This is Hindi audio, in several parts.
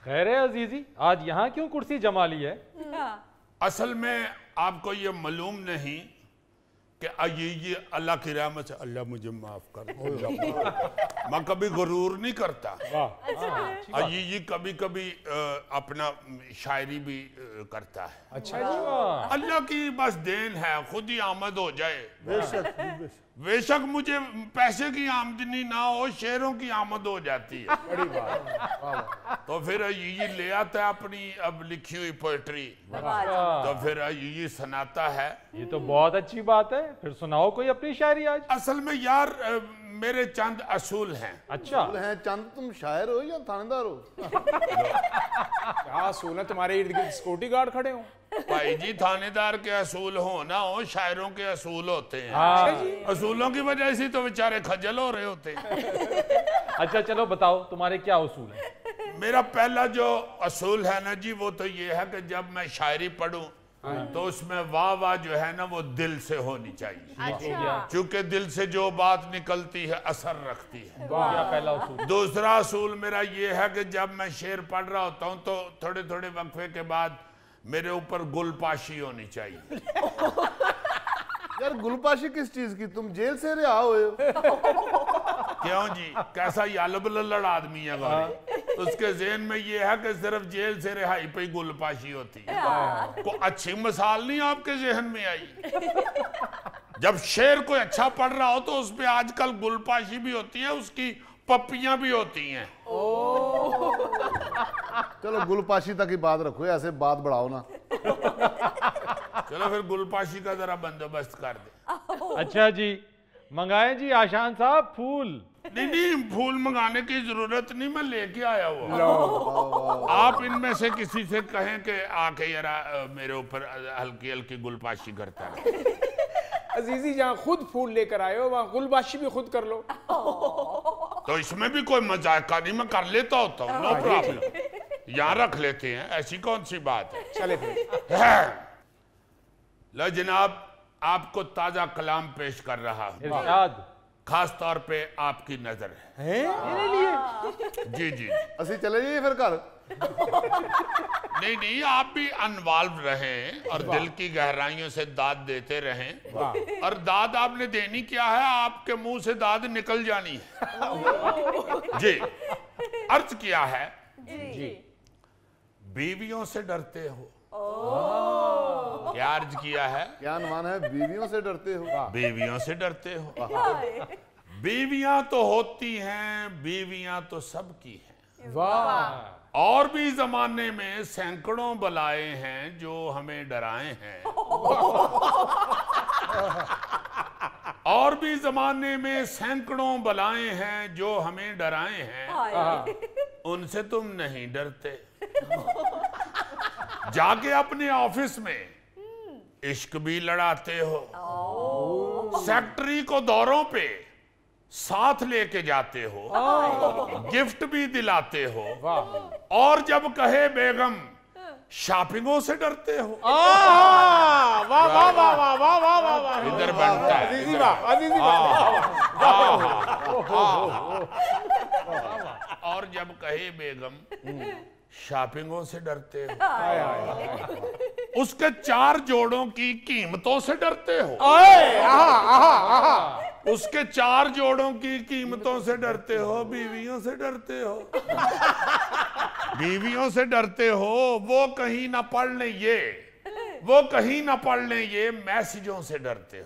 खैर है अजीजी, आज यहाँ क्यों कुर्सी जमा ली है? असल में आपको ये मालूम नहीं कि ये अल्लाह की रहमत से, अल्लाह मुझे माफ कर दो। मैं कभी गुरूर नहीं करता। ये कभी कभी अपना शायरी भी करता है। अच्छा, अल्लाह की बस देन है, खुद ही आमद हो जाए। बेशक बेशक मुझे पैसे की आमदनी ना हो, शेरों की आमद हो जाती है। बड़ी बात। तो फिर ये ले आता है अपनी अब लिखी हुई पोएट्री, तो फिर ये सुनाता है। ये तो बहुत अच्छी बात है। फिर सुनाओ कोई अपनी शायरी आज। असल में यार मेरे चंद असूल हैं। अच्छा हैं चंद, तुम शायर हो या थानेदार हो? क्या सुना, तुम्हारे इर्द गिर्द सिक्योरिटी गार्ड खड़े हो? भाई जी, थानेदार के असूल हो ना हो, शायरों के असूल होते हैं। असूलों की वजह से तो बेचारे खजल हो रहे होते हैं। अच्छा चलो बताओ, तुम्हारे क्या उसूल है? मेरा पहला जो असूल है ना जी, वो तो ये है कि जब मैं शायरी पढ़ूं तो उसमें वाह वाह जो है ना वो दिल से होनी चाहिए। अच्छा। क्योंकि दिल से जो बात निकलती है असर रखती है। क्या पहला उसूल? दूसरा असूल मेरा ये है कि जब मैं शेर पढ़ रहा होता हूँ तो थोड़े थोड़े वक्फे के बाद मेरे ऊपर गुलपाशी होनी चाहिए। यार गुलपाशी किस चीज की? तुम जेल से रिहा हुए हो? क्यों जी, कैसा यालबलड़ आदमी है गाड़ी। उसके ज़हन में ये है कि सिर्फ जेल से रिहाई पे ही गुलपाशी होती है। को अच्छी मिसाल नहीं आपके ज़हन में आई? जब शेर कोई अच्छा पढ़ रहा हो तो उसमें आजकल गुलपाशी भी होती है, उसकी पप्पियां भी होती हैं। चलो गुलपाशी तक ही बात रखो, ऐसे बात बढ़ाओ ना। चलो फिर गुलपाशी का जरा बंदोबस्त कर दे। अच्छा जी, मंगाए जी आशान साहब फूल। नहीं, फूल मंगाने की जरूरत नहीं, मैं लेके आया हुआ। आप इनमें से किसी से कहें कि आके यार मेरे ऊपर हल्की हल्की गुलपाशी करता है। अजीजी, जहाँ खुद फूल लेकर आए हो वहाँ गुलबाशी भी खुद कर लो। तो इसमें भी कोई मजाक नहीं, मैं कर लेता होता हूँ, नो प्रॉब्लम। यहाँ रख लेते हैं, ऐसी कौन सी बात है। चले फिर। लो जनाब, आपको ताजा कलाम पेश कर रहा हूँ, इरशाद। खास तौर पे आपकी नजर है। जी जी, असि चले जाइए फिर घर। नहीं, आप भी अनवॉल्व रहें और दिल की गहराइयों से दाद देते रहें। और दाद आपने देनी क्या है, आपके मुंह से दाद निकल जानी है। जी, अर्ज किया है जी। बीवियों से डरते हो? क्या अर्ज किया है? क्या अनुमान है? बीवियों से डरते हो? बीवियों से डरते हो? बीवियां तो होती हैं, बीवियां तो सबकी हैं। वाह। और भी जमाने में सैकड़ों बलाए हैं जो हमें डराए हैं। और भी जमाने में सैकड़ों बलाए हैं जो हमें डराए हैं। उनसे तुम नहीं डरते। जाके अपने ऑफिस में इश्क भी लड़ाते हो, सेक्रेटरी को दौरों पे साथ लेके जाते हो, गिफ्ट भी दिलाते हो, और जब कहे बेगम शॉपिंगों से डरते हो। वाह वाह वाह वाह वाह वाह वाह वाह वाह। इधर बनता है। अजीजी वाह, अजीजी वाह। और जब कहे बेगम शॉपिंगों से डरते हो, उसके 4 जोड़ों की कीमतों से डरते हो। उसके 4 जोड़ों की कीमतों से डरते हो, बीवियों से डरते हो। बीवियों से डरते हो, वो कहीं ना पढ़ लें ये, वो कहीं ना पढ़ लें ये, मैसेजों से डरते हो।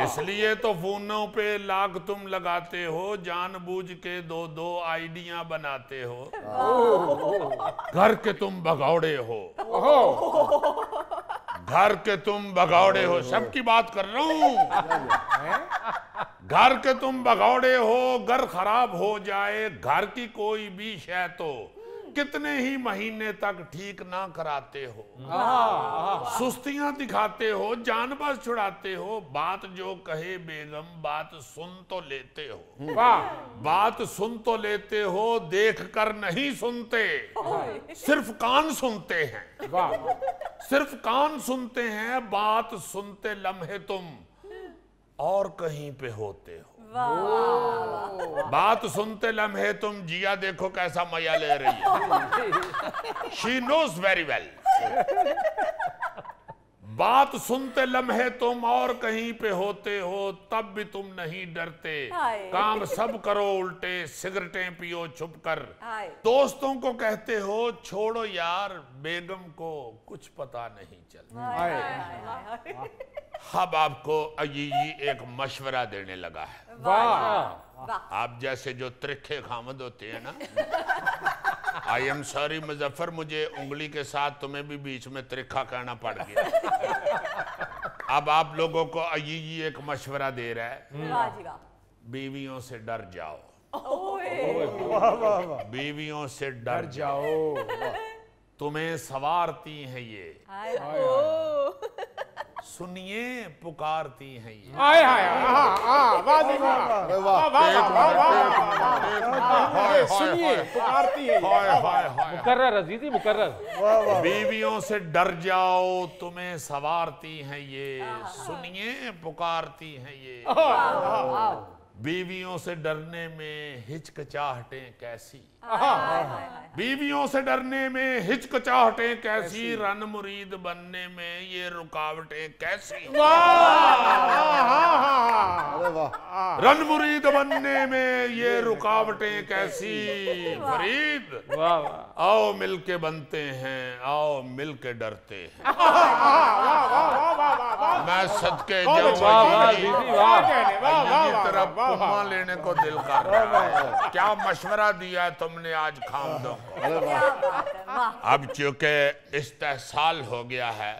इसलिए तो फोनों पे लाख तुम लगाते हो, जानबूझ के 2-2 आईडियां बनाते हो। घर के तुम भगौड़े हो, घर के तुम भगौड़े हो, सबकी बात कर रहा हूं। घर के तुम भगौड़े हो, घर खराब हो जाए घर की कोई भी शय तो कितने ही महीने तक ठीक ना कराते हो। सुस्तियां दिखाते हो, जानबाज छुड़ाते हो। बात जो कहे बेगम बात सुन तो लेते हो। बात सुन तो लेते हो, देख कर नहीं सुनते, सिर्फ कान सुनते हैं। सिर्फ कान सुनते हैं, बात सुनते लम्हे तुम और कहीं पे होते हो। बात सुनते लम्हे तुम जिया देखो कैसा मजा ले रही है। She knows very well. बात सुनते लम्हे तुम और कहीं पे होते हो तब भी तुम नहीं डरते। काम सब करो उल्टे, सिगरेटें पियो छुप कर। दोस्तों को कहते हो छोड़ो यार, बेगम को कुछ पता नहीं चलता। अब आपको अजीजी एक मशवरा देने लगा है। वाह। आप जैसे जो त्रिखे खामद होते हैं ना, आई एम सॉरी मुजफ्फर, मुझे उंगली के साथ तुम्हें भी बीच में त्रिखा कहना पड़ गया। अब आप लोगों को अजीजी एक मशवरा दे रहा है, बीवियों से डर जाओ। बीवियों से डर जाओ। तुम्हें सवारती हैं ये, सुनिए पुकारती हैं ये। आए हाय, वाह जी वाह, अरे वाह, सुनिए पुकारती है। मुकर्रर अजीजी मुकर्रर। बीवियों से डर जाओ, तुम्हें सवारती हैं ये, सुनिए पुकारती हैं ये। बीवियों से डरने में हिचकिचाहटें कैसी, बीवियों से डरने में हिचकिचाहटें कैसी, रन मुरीद बनने में ये रुकावटें कैसी। अरे वाह। रन मुरीद बनने में ये रुकावटें कैसी। फरीद वाह वाह। आओ मिलके बनते हैं, आओ मिलके डरते हैं। मैं सदके जाऊं तरफ पुम्मा लेने को दिल कर रहा है। क्या मशवरा दिया है तुमने आज खामदों को। अब चूंकि इस्तेहसाल हो गया है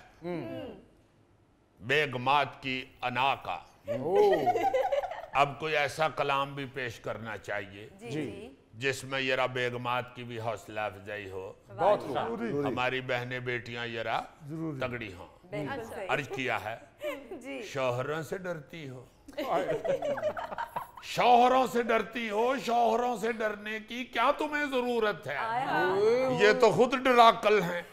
बेगमात की अना का, अब कोई ऐसा कलाम भी पेश करना चाहिए जिसमें यरा बेगमात की भी हौसला अफजाई हो, हमारी बहनें बेटियां यरा तगड़ी हों। अर्ज किया है, शौहरों से डरती हो, शौहरों से डरती हो, शौहरों से डरने की क्या तुम्हें जरूरत है। ये तो खुद डराकल हैं,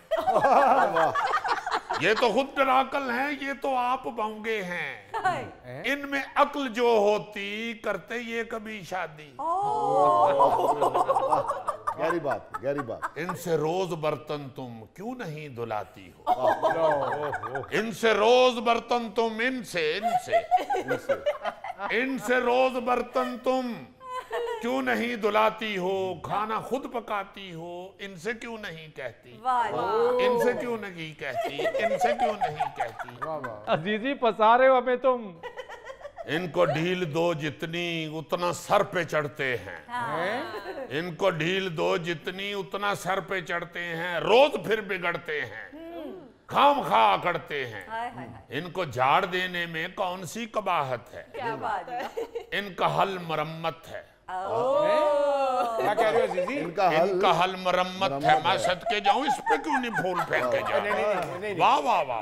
ये तो खुद डराकल हैं, ये तो आप बौंगे हैं। इनमें अक्ल जो होती करते ये कभी शादी। गहरी बात, गहरी बात। इनसे रोज बर्तन तुम क्यों नहीं धुलाती हो। इनसे रोज बर्तन तुम, इनसे रोज बर्तन तुम क्यों नहीं धुलाती हो। खाना खुद पकाती हो, इनसे क्यों नहीं कहती। इनसे क्यों नहीं कहती, इनसे क्यों नहीं कहती। अजीजी फंसा रहे हो हमें तुम। इनको ढील दो जितनी उतना सर पे चढ़ते हैं। इनको ढील दो जितनी उतना सर पे चढ़ते हैं। रोज फिर बिगड़ते हैं, खाम खा करते हैं। इनको झाड़ देने में कौन सी कबाहत है। क्या बात है। इनका हल मरम्मत है। क्या कह रहे हो जीजी? इनका हल मरम्मत है। मैं सदके जाऊं, इस पे क्यों नहीं फूल फेंके जाए। वाह वाह वाह,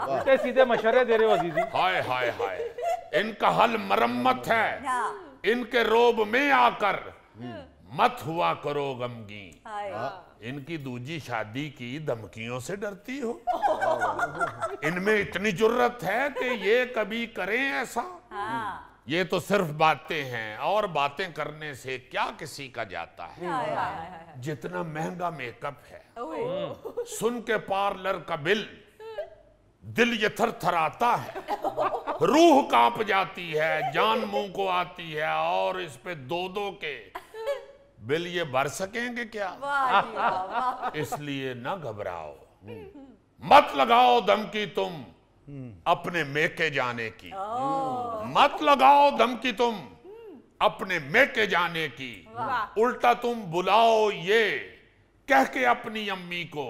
उल्टे सीधे मशवरे दे रहे हो अजीजी। हाय हाय हाय। इनका हल मरम्मत है। इनके रोब में आकर मत हुआ करो गमगी। इनकी दूजी शादी की धमकियों से डरती हो। इनमें इतनी जुर्रत है कि ये कभी करें ऐसा। ये तो सिर्फ बातें हैं, और बातें करने से क्या किसी का जाता है। जितना महंगा मेकअप है, सुन के पार्लर का बिल दिल ये थरथराता है, रूह कांप जाती है, जान मुंह को आती है। और इस पे दो के बिल ये भर सकेंगे क्या। इसलिए ना घबराओ, मत लगाओ धमकी तुम अपने मेके जाने की। मत लगाओ धमकी तुम अपने मेके जाने की। उल्टा तुम बुलाओ ये कह के अपनी अम्मी को,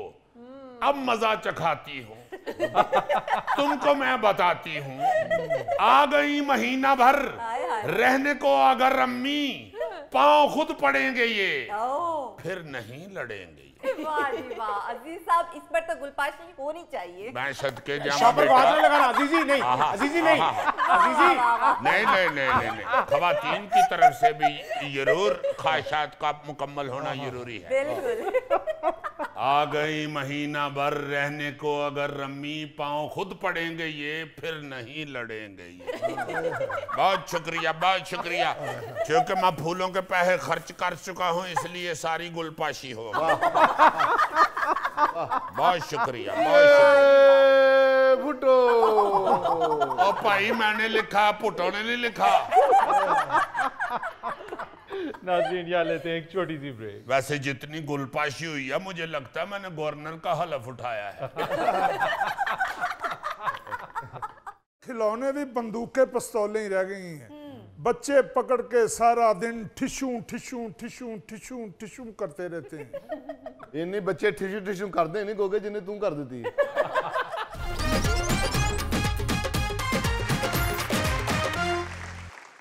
अब मजा चखाती हूँ। तुमको मैं बताती हूँ, आ गई महीना भर रहने को अगर अम्मी, पांव खुद पड़ेंगे ये, फिर नहीं लड़ेंगे। वाह जी वाह। अजीज साहब, इस पर तो गुलपाशी होनी चाहिए। मैं सदके जाऊं शापर को हाथ बेटा। में लगाना। अजीजी नहीं, अजीजी नहीं, अजीजी नहीं नहीं नहीं नहीं नहीं। खवातीन की तरफ से भी जरूर ख्वाहिशात का मुकम्मल होना जरूरी है। बिल्कुल। आ गई महीना भर रहने को अगर रम्मी, पाँव खुद पड़ेंगे ये, फिर नहीं लड़ेंगे ये। बहुत शुक्रिया, बहुत शुक्रिया। क्योंकि मैं फूलों के पैसे खर्च कर चुका हूँ इसलिए सारी गुलपाशी हो। बहुत शुक्रिया, बहुत शुक्रिया। भुट्टो। ओ भाई मैंने लिखा, भुट्टो ने नहीं लिखा। नाज़रीन यहाँ लेते हैं एक छोटी सी ब्रेक। वैसे जितनी गुलपाशी हुई है मुझे लगता है मैंने गवर्नर का हलफ उठाया है। खिलौने भी बंदूकें पिस्तौलें ही रह गई हैं। बच्चे पकड़ के सारा दिन ठिशू ठिशू ठिशू ठिशू ठिशू करते रहते हैं। इन्हीं बच्चे ठिशू ठिशू करते नहीं गोगे जिन्हें तू कर देती है।